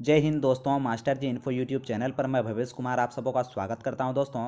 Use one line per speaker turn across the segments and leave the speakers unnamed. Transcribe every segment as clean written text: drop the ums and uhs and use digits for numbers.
जय हिंद दोस्तों, मास्टर जी info YouTube channel पर मैं भवेश कुमार आप सबों का स्वागत करता हूं। दोस्तों,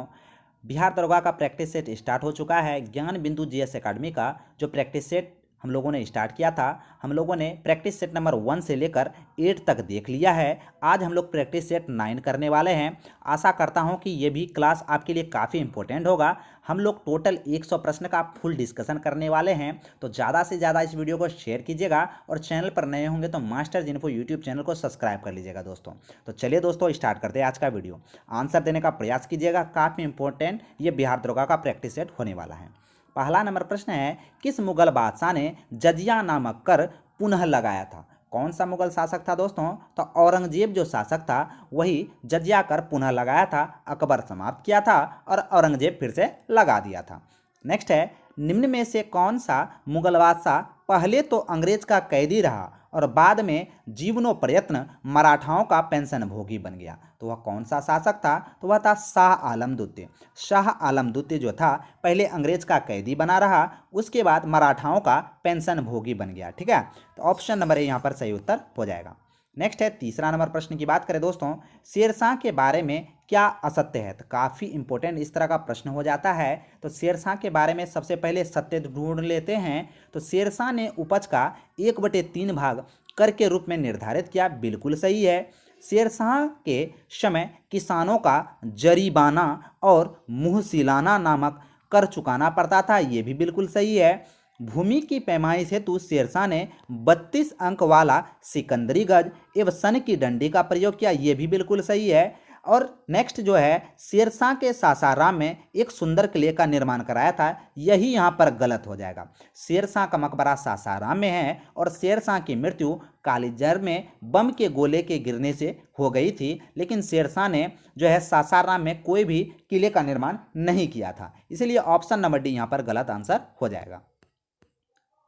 बिहार दरोगा का प्रैक्टिस सेट स्टार्ट हो चुका है। ज्ञान बिंदु जीएस एकेडमी का जो प्रैक्टिस सेट हम लोगों ने स्टार्ट किया था, हम लोगों ने प्रैक्टिस सेट नंबर 1 से लेकर 8 तक देख लिया है। आज हम लोग प्रैक्टिस सेट 9 करने वाले हैं। आशा करता हूं कि ये भी क्लास आपके लिए काफ़ी इंपॉर्टेंट होगा। हम लोग टोटल 100 प्रश्न का फुल डिस्कशन करने वाले हैं, तो ज़्यादा से ज़्यादा इस वीडियो को शेयर कीजिएगा और चैनल पर नए होंगे तो मास्टर जिन्फो यूट्यूब चैनल को सब्सक्राइब कर लीजिएगा। दोस्तों, तो चलिए दोस्तों स्टार्ट करते हैं आज का वीडियो। आंसर देने का प्रयास कीजिएगा, काफ़ी इंपॉर्टेंट ये बिहार दरोगा का प्रैक्टिस सेट होने वाला है। पहला नंबर प्रश्न है, किस मुगल बादशाह ने जजिया नामक कर पुनः लगाया था? कौन सा मुगल शासक था दोस्तों? तो औरंगजेब जो शासक था वही जजिया कर पुनः लगाया था। अकबर समाप्त किया था और औरंगजेब फिर से लगा दिया था। नेक्स्ट है, निम्न में से कौन सा मुगल बादशाह पहले तो अंग्रेज का कैदी रहा और बाद में जीवनो प्रयत्न मराठाओं का पेंशन भोगी बन गया? तो वह कौन सा शासक था? तो वह था शाह आलम द्वितीय। शाह आलम द्वितीय जो था पहले अंग्रेज का कैदी बना रहा, उसके बाद मराठाओं का पेंशन भोगी बन गया। ठीक है, तो ऑप्शन नंबर ए यहाँ पर सही उत्तर हो जाएगा। नेक्स्ट है, तीसरा नंबर प्रश्न की बात करें दोस्तों, शेरशाह के बारे में क्या असत्य है? तो काफ़ी इंपॉर्टेंट इस तरह का प्रश्न हो जाता है। तो शेरशाह के बारे में सबसे पहले सत्य ढूंढ लेते हैं। तो शेरशाह ने उपज का 1/3 भाग कर के रूप में निर्धारित किया, बिल्कुल सही है। शेरशाह के समय किसानों का जरीबाना और मुहसिलाना नामक कर चुकाना पड़ता था, ये भी बिल्कुल सही है। भूमि की पैमाइश हेतु शेरशाह ने 32 अंक वाला सिकंदरी गज एवं सन की डंडी का प्रयोग किया, ये भी बिल्कुल सही है। और नेक्स्ट जो है, शेरशाह के सासाराम में एक सुंदर किले का निर्माण कराया था, यही यहाँ पर गलत हो जाएगा। शेरशाह का मकबरा सासाराम में है और शेरशाह की मृत्यु कालीजर में बम के गोले के गिरने से हो गई थी, लेकिन शेरशाह ने जो है सासाराम में कोई भी किले का निर्माण नहीं किया था, इसलिए ऑप्शन नंबर डी यहाँ पर गलत आंसर हो जाएगा।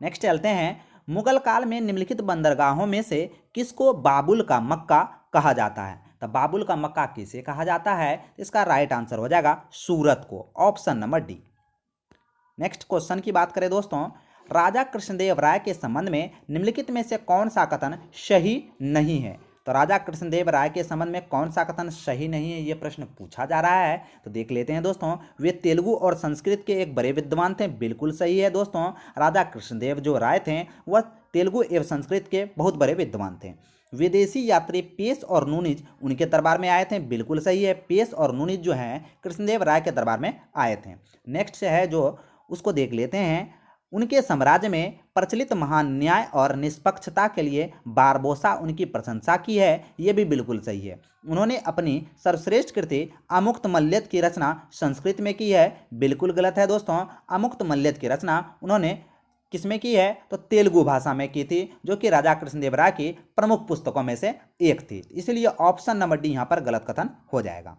नेक्स्ट चलते हैं, मुगल काल में निम्नलिखित बंदरगाहों में से किसको बाबुल का मक्का कहा जाता है? तो बाबुल का मक्का किसे कहा जाता है? इसका राइट आंसर हो जाएगा सूरत को, option number D. Next question की बात करें दोस्तों, राजा कृष्णदेव राय के संबंध में निम्नलिखित में से कौन सा कथन सही नहीं है? तो राजा कृष्णदेव राय के संबंध में कौन सा कथन सही नहीं है, ये प्रश्न पूछा जा रहा है। तो देख लेते हैं दोस्तों, वे तेलुगु और संस्कृत के एक बड़े विद्वान थे, बिल्कुल सही है दोस्तों। राजा कृष्णदेव जो राय थे वह तेलुगु एवं संस्कृत के बहुत बड़े विद्वान थे। विदेशी यात्री पेश और नूनिज उनके दरबार में आए थे, बिल्कुल सही है। पेश और नूनिज जो हैं कृष्णदेव राय के दरबार में आए थे। नेक्स्ट है जो उसको देख लेते हैं, उनके साम्राज्य में प्रचलित महान न्याय और निष्पक्षता के लिए बारबोसा उनकी प्रशंसा की है, ये भी बिल्कुल सही है। उन्होंने अपनी सर्वश्रेष्ठ कृति अमुक्तमल्यद की रचना संस्कृत में की है, बिल्कुल गलत है दोस्तों। अमुक्तमल्यद की रचना उन्होंने किसमें की है? तो तेलुगु भाषा में की थी, जो कि राजा कृष्णदेव राय की प्रमुख पुस्तकों में से एक थी, इसलिए ऑप्शन नंबर डी यहाँ पर गलत कथन हो जाएगा।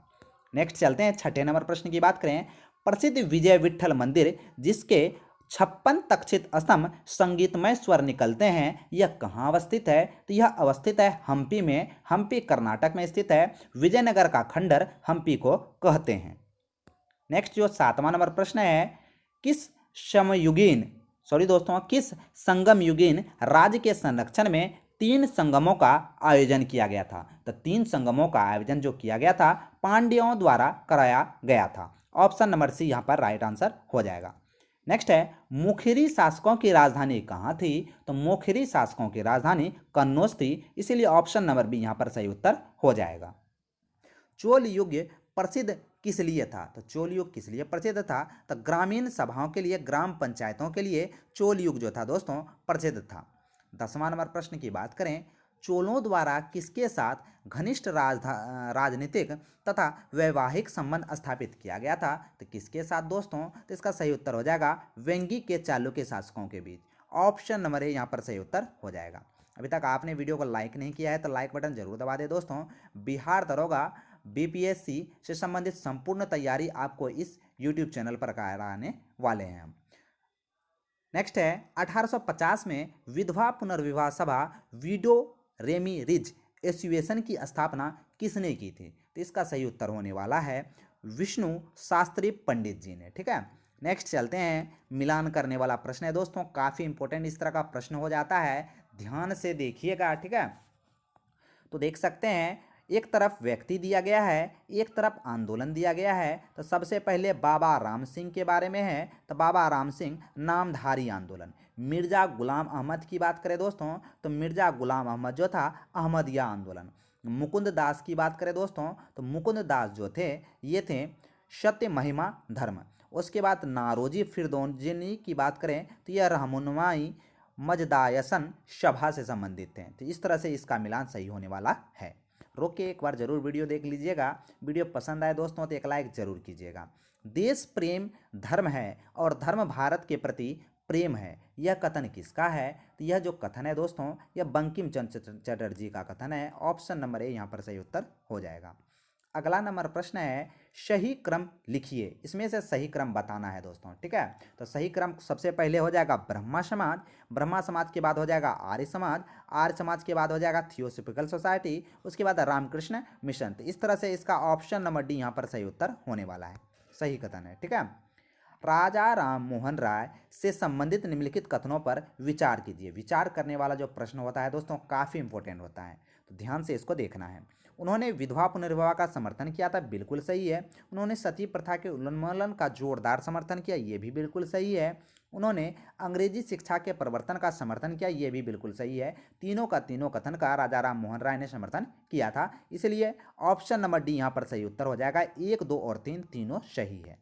नेक्स्ट चलते हैं, छठे नंबर प्रश्न की बात करें, प्रसिद्ध विजय विट्ठल मंदिर जिसके 56 तक्षित स्तंभ संगीतमय स्वर निकलते हैं, यह कहाँ अवस्थित है? तो यह अवस्थित है हम्पी में। हम्पी कर्नाटक में स्थित है। विजयनगर का खंडर हम्पी को कहते हैं। नेक्स्ट जो 7वां नंबर प्रश्न है, किस किस संगम युगीन राज्य के संरक्षण में 3 संगमों का आयोजन किया गया था? तो 3 संगमों का आयोजन जो किया गया था पांड्यों द्वारा कराया गया था, ऑप्शन नंबर सी यहाँ पर राइट आंसर हो जाएगा। नेक्स्ट है, मोखिरी शासकों की राजधानी कहाँ थी? तो मोखिरी शासकों की राजधानी कन्नौज थी, इसीलिए ऑप्शन नंबर बी यहाँ पर सही उत्तर हो जाएगा। चोल युग प्रसिद्ध किस लिए था? तो चोल युग किस लिए प्रसिद्ध था? तो ग्रामीण सभाओं के लिए, ग्राम पंचायतों के लिए चोल युग जो था दोस्तों प्रसिद्ध था। 10वां नंबर प्रश्न की बात करें, चोलों द्वारा किसके साथ घनिष्ठ राजनीतिक तथा वैवाहिक संबंध स्थापित किया गया था? तो किसके साथ दोस्तों? तो इसका सही उत्तर हो जाएगा वेंगी के चालुक्य शासकों के बीच, ऑप्शन नंबर ए यहाँ पर सही उत्तर हो जाएगा। अभी तक आपने वीडियो को लाइक नहीं किया है तो लाइक बटन जरूर दबा दें दोस्तों। बिहार दरोगा बीपीएससी से संबंधित संपूर्ण तैयारी आपको इस यूट्यूब चैनल पर कराने वाले हैं हम। नेक्स्ट है, 1850 में विधवा पुनर्विवाह सभा विडो रेमी रिज एसोसिएशन की स्थापना किसने की थी? तो इसका सही उत्तर होने वाला है विष्णु शास्त्री पंडित जी ने। ठीक है, नेक्स्ट चलते हैं, मिलान करने वाला प्रश्न है दोस्तों, काफ़ी इंपॉर्टेंट इस तरह का प्रश्न हो जाता है, ध्यान से देखिएगा। ठीक है, तो देख सकते हैं एक तरफ व्यक्ति दिया गया है, एक तरफ आंदोलन दिया गया है। तो सबसे पहले बाबा राम सिंह के बारे में है, तो बाबा राम सिंह नामधारी आंदोलन। मिर्ज़ा गुलाम अहमद की बात करें दोस्तों, तो मिर्ज़ा गुलाम अहमद जो था अहमदिया आंदोलन। मुकुंद दास की बात करें दोस्तों, तो मुकुंद दास जो थे ये थे सत्य महिमा धर्म। उसके बाद नारोजी फिरदौसी की बात करें तो यह रहनुमाई मजदायसन सभा से संबंधित थे। तो इस तरह से इसका मिलान सही होने वाला है। रोक के एक बार जरूर वीडियो देख लीजिएगा। वीडियो पसंद आए दोस्तों तो एक लाइक जरूर कीजिएगा। देश प्रेम धर्म है और धर्म भारत के प्रति प्रेम है, यह कथन किसका है? तो यह जो कथन है दोस्तों यह बंकिम चंद्र चटर्जी का कथन है। ऑप्शन नंबर ए यहाँ पर सही उत्तर हो जाएगा। अगला नंबर प्रश्न है सही क्रम लिखिए, इसमें से सही क्रम बताना है दोस्तों, ठीक है। तो सही क्रम सबसे पहले हो जाएगा ब्रह्मा समाज, ब्रह्मा समाज के बाद हो जाएगा आर्य समाज, आर्य समाज के बाद हो जाएगा थियोसॉफिकल सोसाइटी, उसके बाद रामकृष्ण मिशन। तो इस तरह से इसका ऑप्शन नंबर डी यहाँ पर सही उत्तर होने वाला है, सही कथन है, ठीक है। राजा राम मोहन राय से संबंधित निम्नलिखित कथनों पर विचार कीजिए। विचार करने वाला जो प्रश्न होता है दोस्तों काफ़ी इंपॉर्टेंट होता है, तो ध्यान से इसको देखना है। उन्होंने विधवा पुनर्विवाह का समर्थन किया था, बिल्कुल सही है। उन्होंने सती प्रथा के उन्मूलन का जोरदार समर्थन किया, ये भी बिल्कुल सही है। उन्होंने अंग्रेजी शिक्षा के प्रवर्तन का समर्थन किया, ये भी बिल्कुल सही है। तीनों का तीनों कथन का राजा राम मोहन राय ने समर्थन किया था, इसलिए ऑप्शन नंबर डी यहाँ पर सही उत्तर हो जाएगा। 1, 2 और 3 तीनों सही है।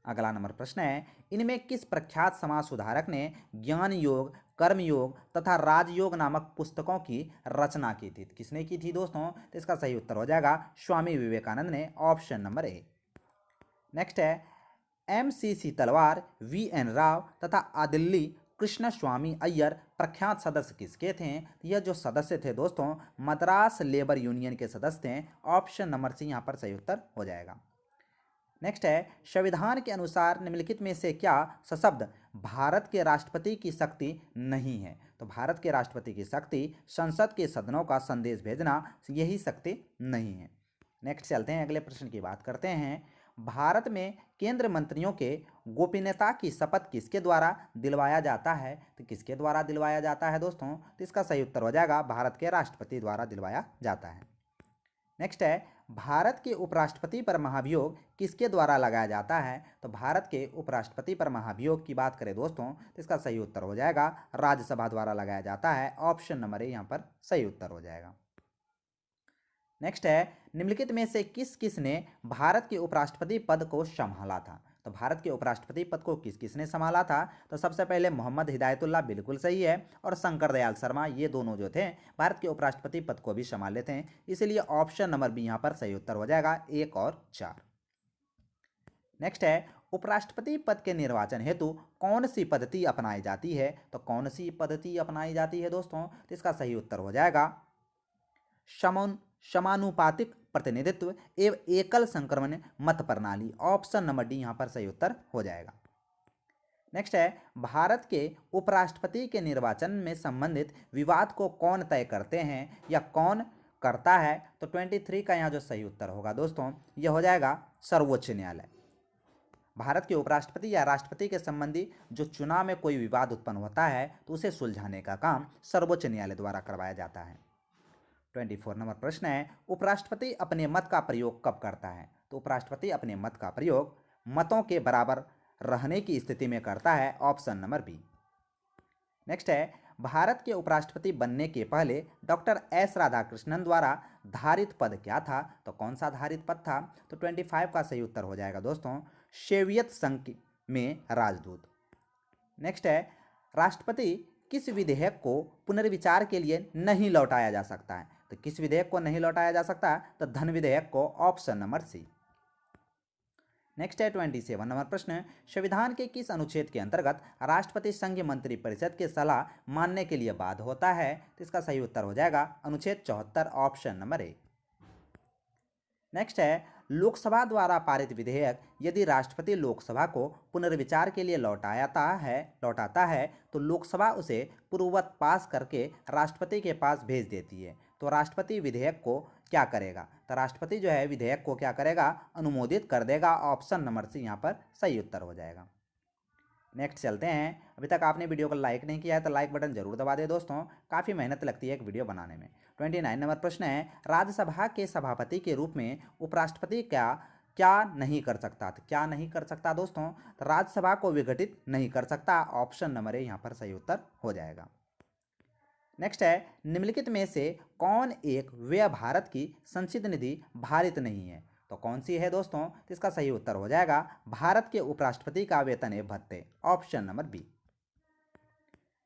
अगला नंबर प्रश्न है इनमें किस प्रख्यात समाज सुधारक ने ज्ञान योग, कर्म योग तथा राजयोग नामक पुस्तकों की रचना की थी? किसने की थी दोस्तों? तो इसका सही उत्तर हो जाएगा स्वामी विवेकानंद ने, ऑप्शन नंबर ए। नेक्स्ट है MCC तलवार, VN राव तथा आदिल्ली कृष्ण स्वामी अय्यर प्रख्यात सदस्य किसके थे? यह जो सदस्य थे दोस्तों मद्रास लेबर यूनियन के सदस्य थे, ऑप्शन नंबर सी यहाँ पर सही उत्तर हो जाएगा। नेक्स्ट है संविधान के अनुसार निम्नलिखित में से क्या सशब्द भारत के राष्ट्रपति की शक्ति नहीं है? तो भारत के राष्ट्रपति की शक्ति संसद के सदनों का संदेश भेजना, यही शक्ति नहीं है। नेक्स्ट चलते हैं अगले प्रश्न की बात करते हैं। भारत में केंद्र मंत्रियों के गोपनीयता की शपथ किसके द्वारा दिलवाया जाता है? तो किसके द्वारा दिलवाया जाता है दोस्तों? तो इसका सही उत्तर हो जाएगा भारत के राष्ट्रपति द्वारा दिलवाया जाता है। नेक्स्ट है भारत के उपराष्ट्रपति पर महाभियोग किसके द्वारा लगाया जाता है? तो भारत के उपराष्ट्रपति पर महाभियोग की बात करें दोस्तों तो इसका सही उत्तर हो जाएगा राज्यसभा द्वारा लगाया जाता है, ऑप्शन नंबर ए यहाँ पर सही उत्तर हो जाएगा। नेक्स्ट है निम्नलिखित में से किस किस ने भारत के उपराष्ट्रपति पद को संभाला था? तो भारत के उपराष्ट्रपति पद को किस किस ने संभाला था? तो सबसे पहले मोहम्मद हिदायतुल्लाह, बिल्कुल सही है, और शंकर दयाल शर्मा, ये दोनों जो थे भारत के उपराष्ट्रपति पद को भी संभाल लेते हैं, इसलिए ऑप्शन नंबर बी यहाँ पर सही उत्तर हो जाएगा, 1 और 4। नेक्स्ट है उपराष्ट्रपति पद के निर्वाचन हेतु कौन सी पद्धति अपनाई जाती है? तो कौन सी पद्धति अपनाई जाती है दोस्तों? तो इसका सही उत्तर हो जाएगा समानुपातिक प्रतिनिधित्व एवं एकल संक्रमण मत प्रणाली, ऑप्शन नंबर डी यहाँ पर सही उत्तर हो जाएगा। नेक्स्ट है भारत के उपराष्ट्रपति के निर्वाचन में संबंधित विवाद को कौन तय करते हैं या कौन करता है? तो 23 का यहाँ जो सही उत्तर होगा दोस्तों यह हो जाएगा सर्वोच्च न्यायालय। भारत के उपराष्ट्रपति या राष्ट्रपति के संबंधी जो चुनाव में कोई विवाद उत्पन्न होता है तो उसे सुलझाने का काम सर्वोच्च न्यायालय द्वारा करवाया जाता है। 24 नंबर प्रश्न है उपराष्ट्रपति अपने मत का प्रयोग कब करता है? तो उपराष्ट्रपति अपने मत का प्रयोग मतों के बराबर रहने की स्थिति में करता है, ऑप्शन नंबर बी। नेक्स्ट है भारत के उपराष्ट्रपति बनने के पहले डॉक्टर एस राधाकृष्णन द्वारा धारित पद क्या था? तो कौन सा धारित पद था? तो 25 का सही उत्तर हो जाएगा दोस्तों सोवियत संघ में राजदूत। नेक्स्ट है राष्ट्रपति किस विधेयक को पुनर्विचार के लिए नहीं लौटाया जा सकता है? तो किस विधेयक को नहीं लौटाया जा सकता है? तो धन विधेयक को, ऑप्शन नंबर सी। नेक्स्ट है 27 नंबर प्रश्न संविधान के किस अनुच्छेद के अंतर्गत राष्ट्रपति संघीय मंत्री परिषद की सलाह मानने के लिए बाध्य होता है? तो इसका सही उत्तर हो जाएगा अनुच्छेद 74, ऑप्शन नंबर ए। नेक्स्ट है लोकसभा द्वारा पारित विधेयक यदि राष्ट्रपति लोकसभा को पुनर्विचार के लिए लौटाता है तो लोकसभा उसे पूर्ववत पास करके राष्ट्रपति के पास भेज देती है। तो राष्ट्रपति विधेयक को क्या करेगा? तो राष्ट्रपति जो है विधेयक को क्या करेगा? अनुमोदित कर देगा, ऑप्शन नंबर सी यहाँ पर सही उत्तर हो जाएगा। नेक्स्ट चलते हैं। अभी तक आपने वीडियो को लाइक नहीं किया है तो लाइक बटन जरूर दबा दें दोस्तों, काफ़ी मेहनत लगती है एक वीडियो बनाने में। 29 नंबर प्रश्न है, राज्यसभा के सभापति के रूप में उपराष्ट्रपति क्या क्या नहीं कर सकता? तो क्या नहीं कर सकता दोस्तों? तो राज्यसभा को विघटित नहीं कर सकता। ऑप्शन नंबर ए यहाँ पर सही उत्तर हो जाएगा। नेक्स्ट है, निम्नलिखित में से कौन एक व्यय भारत की संचित निधि भारित नहीं है? तो कौन सी है दोस्तों? तो इसका सही उत्तर हो जाएगा भारत के उपराष्ट्रपति का वेतन है भत्ते। Option number B.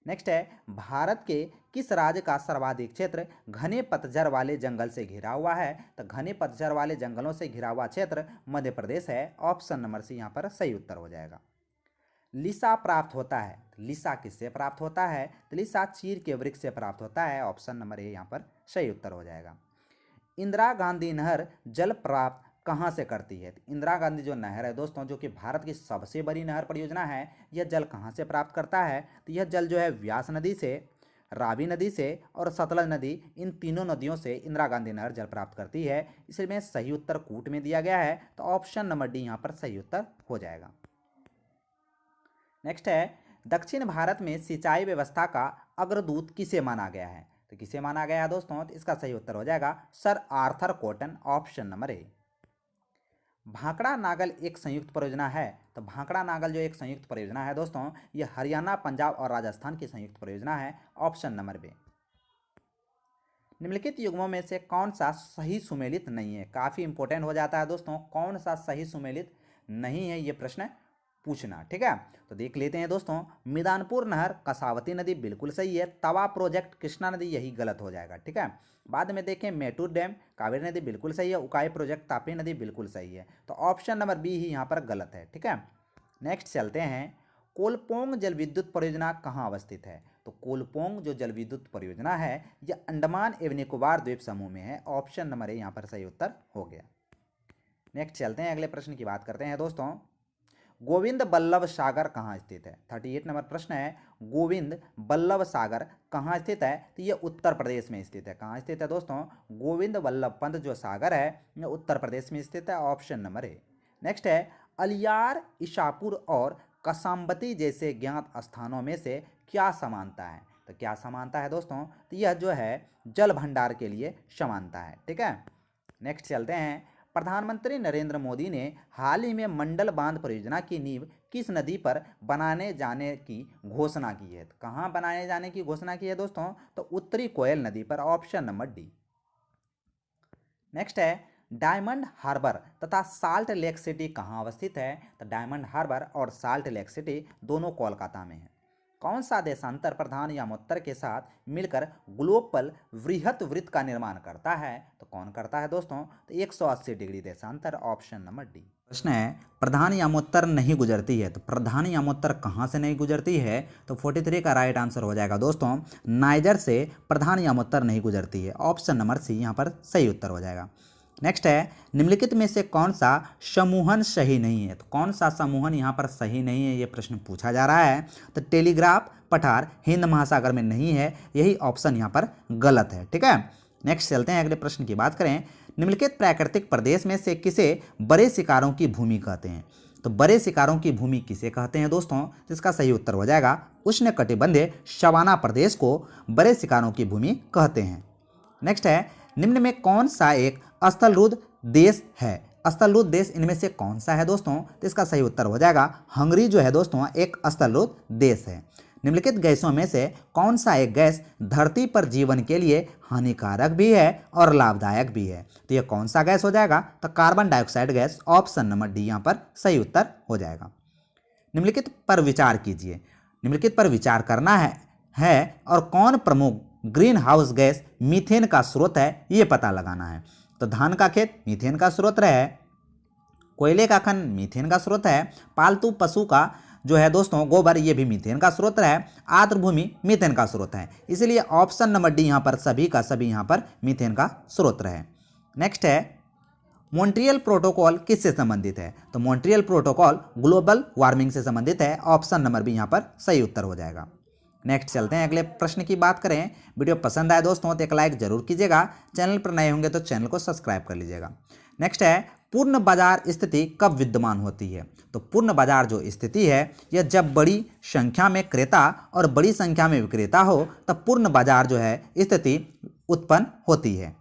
नेक्स्ट है, भारत के किस राज्य का सर्वाधिक क्षेत्र घने पतझड़ वाले जंगल से घिरा हुआ है? तो घने पतझड़ वाले जंगलों से घिरा हुआ क्षेत्र मध्य प्रदेश है। ऑप्शन नंबर सी यहाँ पर सही उत्तर हो जाएगा। लिसा प्राप्त होता है, लिसा किससे प्राप्त होता है? तो लिसा चीड़ के वृक्ष से प्राप्त होता है। ऑप्शन नंबर ए यहाँ पर सही उत्तर हो जाएगा। इंदिरा गांधी नहर जल प्राप्त कहाँ से करती है? तो इंदिरा गांधी जो नहर है दोस्तों, जो कि भारत की सबसे बड़ी नहर परियोजना है, यह जल कहाँ से प्राप्त करता है? तो यह जल जो है व्यास नदी से, रावी नदी से और सतलज नदी, इन तीनों नदियों से इंदिरा गांधी नहर जल प्राप्त करती है। इसमें सही उत्तर कूट में दिया गया है, तो ऑप्शन नंबर डी यहाँ पर सही उत्तर हो जाएगा। नेक्स्ट है, दक्षिण भारत में सिंचाई व्यवस्था का अग्रदूत किसे माना गया है? तो किसे माना गया है दोस्तों? तो इसका सही उत्तर हो जाएगा sir Arthur Cotton. Option number A. Bhakra Nangal एक संयुक्त परियोजना है, तो भाखड़ा नागल जो एक संयुक्त परियोजना है दोस्तों, ये हरियाणा, पंजाब और राजस्थान की संयुक्त परियोजना है। Option number B. निम्नलिखित युग्मों में से कौन सा सही सुमेलित नहीं है? काफ़ी इंपॉर्टेंट हो जाता है दोस्तों, कौन सा सही सुमेलित नहीं है ये प्रश्न पूछना, ठीक है। तो देख लेते हैं दोस्तों। मिदानपुर नहर कसावती नदी बिल्कुल सही है। तवा प्रोजेक्ट कृष्णा नदी यही गलत हो जाएगा, ठीक है। बाद में देखें मेटूर डैम कावेरी नदी बिल्कुल सही है। उकाई प्रोजेक्ट तापी नदी बिल्कुल सही है। तो ऑप्शन नंबर बी ही यहाँ पर गलत है, ठीक है। नेक्स्ट चलते हैं, कोलपोंग जल विद्युत परियोजना कहाँ अवस्थित है? तो कोलपोंग जो जल विद्युत परियोजना है यह अंडमान एवं निकोबार द्वीप समूह में है। ऑप्शन नंबर ए यहाँ पर सही उत्तर हो गया। नेक्स्ट चलते हैं, अगले प्रश्न की बात करते हैं दोस्तों। गोविंद बल्लभ सागर कहाँ स्थित है? 38 नंबर प्रश्न है, गोविंद बल्लभ सागर कहाँ स्थित है? तो ये उत्तर प्रदेश में स्थित है। कहाँ स्थित है दोस्तों? गोविंद बल्लभ पंत जो सागर है ये उत्तर प्रदेश में स्थित है। ऑप्शन नंबर ए। नेक्स्ट है, अलियार, इशापुर और कसाम्बती जैसे ज्ञात स्थानों में से क्या समानता है? तो क्या समानता है दोस्तों? तो यह जो है जल भंडार के लिए समानता है, ठीक है। नेक्स्ट चलते हैं, प्रधानमंत्री नरेंद्र मोदी ने हाल ही में मंडल बांध परियोजना की नींव किस नदी पर बनाने जाने की घोषणा की है? तो कहाँ बनाने जाने की घोषणा की है दोस्तों? तो उत्तरी कोयल नदी पर। Option number D. नेक्स्ट है, डायमंड हार्बर तथा साल्ट लेक सिटी कहाँ अवस्थित है? तो डायमंड हार्बर और साल्ट लेक सिटी दोनों कोलकाता में है। कौन सा देशांतर प्रधान यामोत्तर के साथ मिलकर ग्लोबल वृहत वृत्त का निर्माण करता है? तो कौन करता है दोस्तों? तो 180 डिग्री देशांतर। Option number D. प्रश्न है, प्रधान यामोत्तर नहीं गुजरती है, तो प्रधान यामोत्तर कहाँ से नहीं गुजरती है? तो 43 का राइट आंसर हो जाएगा दोस्तों, नाइजर से प्रधान यामोत्तर नहीं गुजरती है। ऑप्शन नंबर सी यहाँ पर सही उत्तर हो जाएगा। नेक्स्ट है, निम्नलिखित में से कौन सा समूहन सही नहीं है? तो कौन सा समूहन यहाँ पर सही नहीं है ये प्रश्न पूछा जा रहा है। तो टेलीग्राफ पठार हिंद महासागर में नहीं है, यही ऑप्शन यहाँ पर गलत है, ठीक है। नेक्स्ट चलते हैं, अगले प्रश्न की बात करें। निम्नलिखित प्राकृतिक प्रदेश में से किसे बड़े शिकारों की भूमि कहते हैं? तो बड़े शिकारों की भूमि किसे कहते हैं दोस्तों? तो इसका सही उत्तर हो जाएगा उष्णकटिबंधीय सवाना प्रदेश को बड़े शिकारों की भूमि कहते हैं। नेक्स्ट है, निम्न में कौन सा एक स्थलरूद्ध देश है? स्थलरूद्ध देश इनमें से कौन सा है दोस्तों? तो इसका सही उत्तर हो जाएगा हंगरी जो है दोस्तों एक स्थलरूद्ध देश है। निम्नलिखित गैसों में से कौन सा एक गैस धरती पर जीवन के लिए हानिकारक भी है और लाभदायक भी है? तो यह कौन सा गैस हो जाएगा? तो carbon dioxide gas. Option number D यहाँ पर सही उत्तर हो जाएगा। निम्नलिखित पर विचार कीजिए। निम्नलिखित पर विचार करना है और कौन प्रमुख ग्रीन हाउस गैस मीथेन का स्रोत है ये पता लगाना है। तो धान का खेत मीथेन का स्रोत है, कोयले का खन मीथेन का स्रोत है, पालतू पशु का जो है दोस्तों गोबर ये भी मीथेन का स्रोत है, आर्द्र भूमि मीथेन का स्रोत है। इसलिए ऑप्शन नंबर डी यहाँ पर सभी का सभी यहाँ पर मीथेन का स्रोत है। नेक्स्ट है, मॉन्ट्रियल प्रोटोकॉल किससे संबंधित है? तो मॉन्ट्रियल प्रोटोकॉल ग्लोबल वार्मिंग से संबंधित है। ऑप्शन नंबर बी यहाँ पर सही उत्तर हो जाएगा। नेक्स्ट चलते हैं, अगले प्रश्न की बात करें। वीडियो पसंद आए दोस्तों तो एक लाइक जरूर कीजिएगा, चैनल पर नए होंगे तो चैनल को सब्सक्राइब कर लीजिएगा। नेक्स्ट है, पूर्ण बाजार स्थिति कब विद्यमान होती है? तो पूर्ण बाजार जो स्थिति है यह जब बड़ी संख्या में क्रेता और बड़ी संख्या में विक्रेता हो तब पूर्ण बाजार जो है स्थिति उत्पन्न होती है।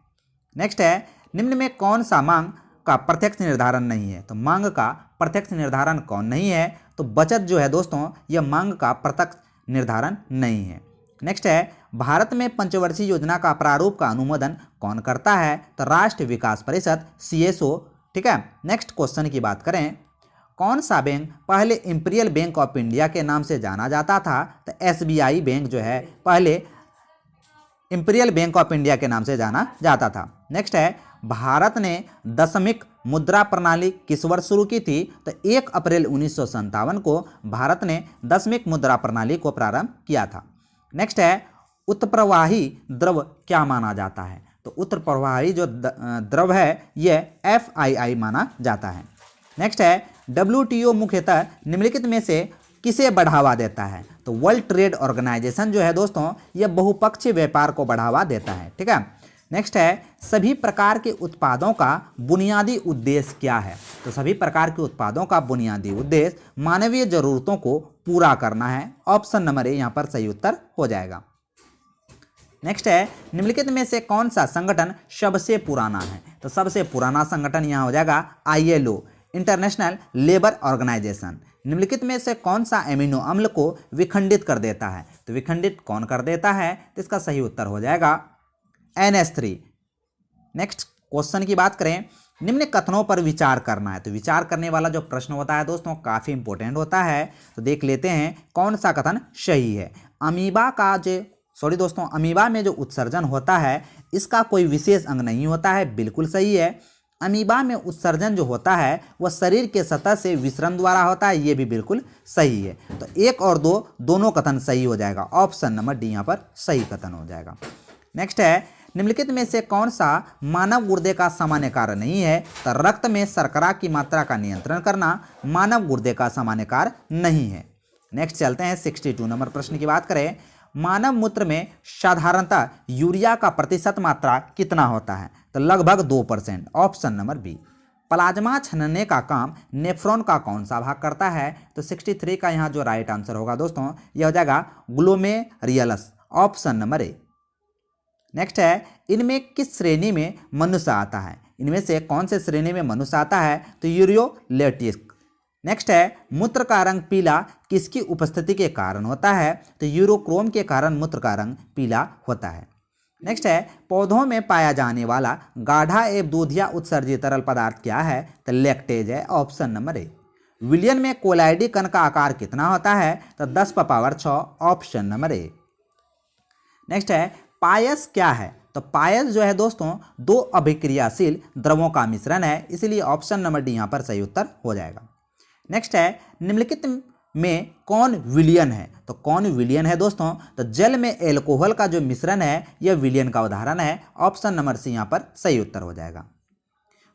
नेक्स्ट है, निम्न में कौन सा मांग का प्रत्यक्ष निर्धारण नहीं है? तो मांग का प्रत्यक्ष निर्धारण कौन नहीं है? तो बचत जो है दोस्तों यह मांग का प्रत्यक्ष निर्धारण नहीं है। नेक्स्ट है, भारत में पंचवर्षीय योजना का प्रारूप का अनुमोदन कौन करता है? तो राष्ट्रीय विकास परिषद CSO। ठीक है। नेक्स्ट क्वेश्चन की बात करें, कौन सा बैंक पहले इंपीरियल बैंक ऑफ इंडिया के नाम से जाना जाता था? तो SBI बैंक जो है पहले इंपीरियल बैंक ऑफ इंडिया के नाम से जाना जाता था। नेक्स्ट है, भारत ने दशमिक मुद्रा प्रणाली किस वर्ष शुरू की थी? तो 1 अप्रैल 1957 को भारत ने दशमिक मुद्रा प्रणाली को प्रारंभ किया था। नेक्स्ट है, उत्प्रवाही द्रव क्या माना जाता है? तो उत्प्रवाही जो द्रव है यह FII माना जाता है। नेक्स्ट है, WTO मुख्यतः निम्नलिखित में से किसे बढ़ावा देता है? तो वर्ल्ड ट्रेड ऑर्गेनाइजेशन जो है दोस्तों यह बहुपक्षीय व्यापार को बढ़ावा देता है। ठीक है। नेक्स्ट है, सभी प्रकार के उत्पादों का बुनियादी उद्देश्य क्या है? तो सभी प्रकार के उत्पादों का बुनियादी उद्देश्य मानवीय जरूरतों को पूरा करना है। ऑप्शन नंबर ए यहाँ पर सही उत्तर हो जाएगा। नेक्स्ट है, निम्नलिखित में से कौन सा संगठन सबसे पुराना है? तो सबसे पुराना संगठन यहाँ हो जाएगा ILO, इंटरनेशनल लेबर ऑर्गेनाइजेशन। निम्नलिखित में से कौन सा एमिनो अम्ल को विखंडित कर देता है? तो विखंडित कौन कर देता है? तो इसका सही उत्तर हो जाएगा NH3। नेक्स्ट क्वेश्चन की बात करें, निम्न कथनों पर विचार करना है। तो विचार करने वाला जो प्रश्न होता है दोस्तों काफ़ी इंपॉर्टेंट होता है। तो देख लेते हैं कौन सा कथन सही है। अमीबा में जो उत्सर्जन होता है इसका कोई विशेष अंग नहीं होता है, बिल्कुल सही है। अमीबा में उत्सर्जन जो होता है वह शरीर के सतह से विसरण द्वारा होता है, ये भी बिल्कुल सही है। तो 1 और 2 दोनों कथन सही हो जाएगा। ऑप्शन नंबर डी यहाँ पर सही कथन हो जाएगा। नेक्स्ट है, निम्नलिखित में से कौन सा मानव गुर्दे का सामान्य कार्य नहीं है? तो रक्त में शर्करा की मात्रा का नियंत्रण करना मानव गुर्दे का सामान्य कार्य नहीं है। नेक्स्ट चलते हैं 62 नंबर प्रश्न की बात करें, मानव मूत्र में साधारणतः यूरिया का प्रतिशत मात्रा कितना होता है? तो लगभग 2%। Option number B. प्लाज्मा छानने का काम नेफ्रॉन का कौन सा भाग करता है? तो 63 का यहाँ जो राइट आंसर होगा दोस्तों यह हो जाएगा ग्लोमेरुलस। ऑप्शन नंबर ए। नेक्स्ट है, इनमें किस श्रेणी में मनुष्य आता है? इनमें से कौन से श्रेणी में मनुष्य आता है? तो यूरियोलेटिक। नेक्स्ट है, मूत्र का रंग पीला किसकी उपस्थिति के कारण होता है? तो यूरोक्रोम के कारण मूत्र का रंग पीला होता है। नेक्स्ट है, पौधों में पाया जाने वाला गाढ़ा एवं दूधिया उत्सर्जित तरल पदार्थ क्या है? तो लैक्टेज है। ऑप्शन नंबर ए। विलियन में कोलाइडी कण का आकार कितना होता है? तो 10⁻6। ऑप्शन नंबर ए। नेक्स्ट है, पायस क्या है? तो पायस जो है दोस्तों 2 अभिक्रियाशील द्रवों का मिश्रण है, इसलिए ऑप्शन नंबर डी यहाँ पर सही उत्तर हो जाएगा। नेक्स्ट है, निम्नलिखित में कौन विलियन है? तो कौन विलियन है दोस्तों? तो जल में एल्कोहल का जो मिश्रण है यह विलियन का उदाहरण है। ऑप्शन नंबर सी यहाँ पर सही उत्तर हो जाएगा।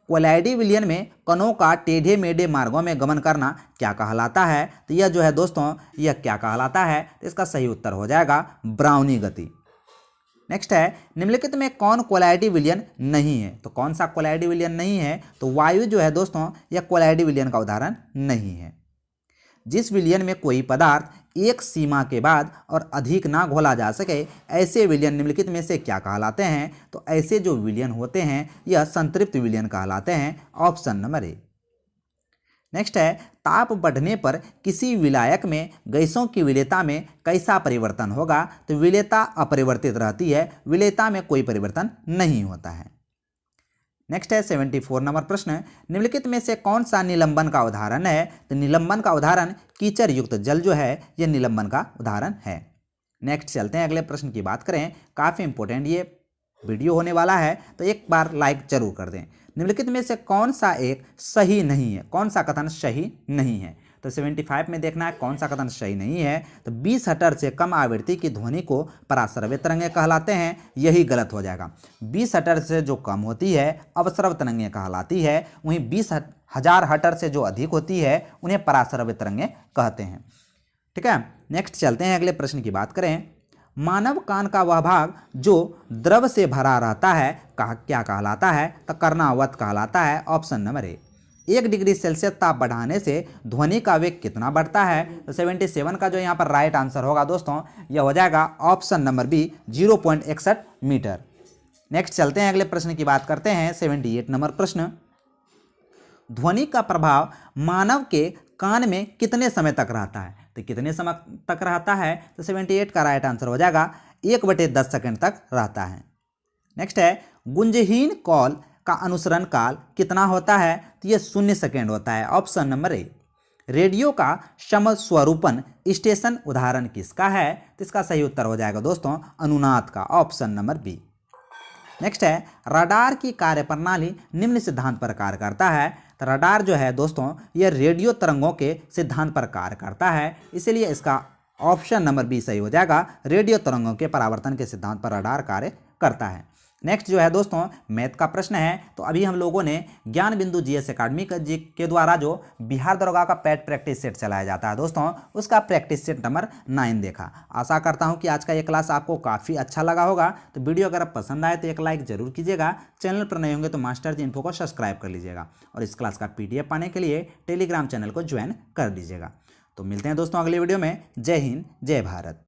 कोलाइडी विलियन में कणों का टेढ़े मेढ़े मार्गों में गमन करना क्या कहलाता है? तो यह जो है दोस्तों यह क्या कहलाता है? तो इसका सही उत्तर हो जाएगा ब्राउनी गति। नेक्स्ट है, निम्नलिखित में कौन कोलाइडी विलियन नहीं है? तो कौन सा कोलाइडी विलियन नहीं है? तो वायु जो है दोस्तों यह कोलाइडी विलियन का उदाहरण नहीं है। जिस विलियन में कोई पदार्थ एक सीमा के बाद और अधिक ना घोला जा सके ऐसे विलियन निम्नलिखित में से क्या कहलाते हैं? तो ऐसे जो विलियन होते हैं यह संतृप्त विलियन कहलाते हैं। ऑप्शन नंबर ए। नेक्स्ट है, ताप बढ़ने पर किसी विलायक में गैसों की विलेयता में कैसा परिवर्तन होगा? तो विलेयता अपरिवर्तित रहती है, विलेयता में कोई परिवर्तन नहीं होता है। नेक्स्ट है 74 नंबर प्रश्न, निम्नलिखित में से कौन सा निलंबन का उदाहरण है? तो निलंबन का उदाहरण कीचड़ युक्त जल जो है यह निलंबन का उदाहरण है। नेक्स्ट चलते हैं अगले प्रश्न की बात करें, काफ़ी इंपॉर्टेंट ये वीडियो होने वाला है तो एक बार लाइक जरूर कर दें। निम्नलिखित में से कौन सा एक सही नहीं है? कौन सा कथन सही नहीं है? तो 75 में देखना है कौन सा कथन सही नहीं है। तो 20 हर्ट्ज से कम आवृत्ति की ध्वनि को पराश्रव्य तरंगें कहलाते हैं, यही गलत हो जाएगा। 20 हर्ट्ज से जो कम होती है अवश्रव्य तरंगें कहलाती है, वहीं 20,000 हर्ट्ज से जो अधिक होती है उन्हें पराश्रव्य तरंगें कहते हैं। ठीक है। नेक्स्ट चलते हैं अगले प्रश्न की बात करें, मानव कान का वह भाग जो द्रव से भरा रहता है क्या कहलाता है? तो कर्णावत कहलाता है। ऑप्शन नंबर ए। 1 डिग्री सेल्सियस ताप बढ़ाने से ध्वनि का वेग कितना बढ़ता है? तो 77 का जो यहाँ पर राइट आंसर होगा दोस्तों यह हो जाएगा ऑप्शन नंबर बी 0.61 मीटर। नेक्स्ट चलते हैं, अगले प्रश्न की बात करते हैं। 78 नंबर प्रश्न, ध्वनि का प्रभाव मानव के कान में कितने समय तक रहता है? तो कितने समय तक रहता है? तो 78 का राइट आंसर हो जाएगा 1/10 सेकंड तक रहता है। नेक्स्ट है, गुंजहीन कॉल का अनुसरण काल कितना होता है? तो ये 0 सेकेंड होता है। ऑप्शन नंबर ए। रेडियो का समस्वरूपन स्टेशन उदाहरण किसका है? तो इसका सही उत्तर हो जाएगा दोस्तों अनुनाद का। Option number B. नेक्स्ट है, रडार की कार्यप्रणाली निम्न सिद्धांत पर कार्य करता है। तो रडार जो है दोस्तों यह रेडियो तरंगों के सिद्धांत पर कार्य करता है, इसीलिए इसका ऑप्शन नंबर बी सही हो जाएगा। रेडियो तरंगों के परावर्तन के सिद्धांत पर रडार कार्य करता है। नेक्स्ट जो है दोस्तों मैथ का प्रश्न है। तो अभी हम लोगों ने ज्ञान बिंदु जीएस एकेडमी के द्वारा जो बिहार दरोगा का पैड प्रैक्टिस सेट चलाया जाता है दोस्तों, उसका प्रैक्टिस सेट नंबर 9 देखा। आशा करता हूं कि आज का ये क्लास आपको काफ़ी अच्छा लगा होगा। तो वीडियो अगर पसंद आए तो एक लाइक जरूर कीजिएगा। चैनल पर नए होंगे तो मास्टर जी इन्फो को सब्सक्राइब कर लीजिएगा और इस क्लास का PDF पाने के लिए टेलीग्राम चैनल को ज्वाइन कर लीजिएगा। तो मिलते हैं दोस्तों अगले वीडियो में। जय हिंद, जय भारत।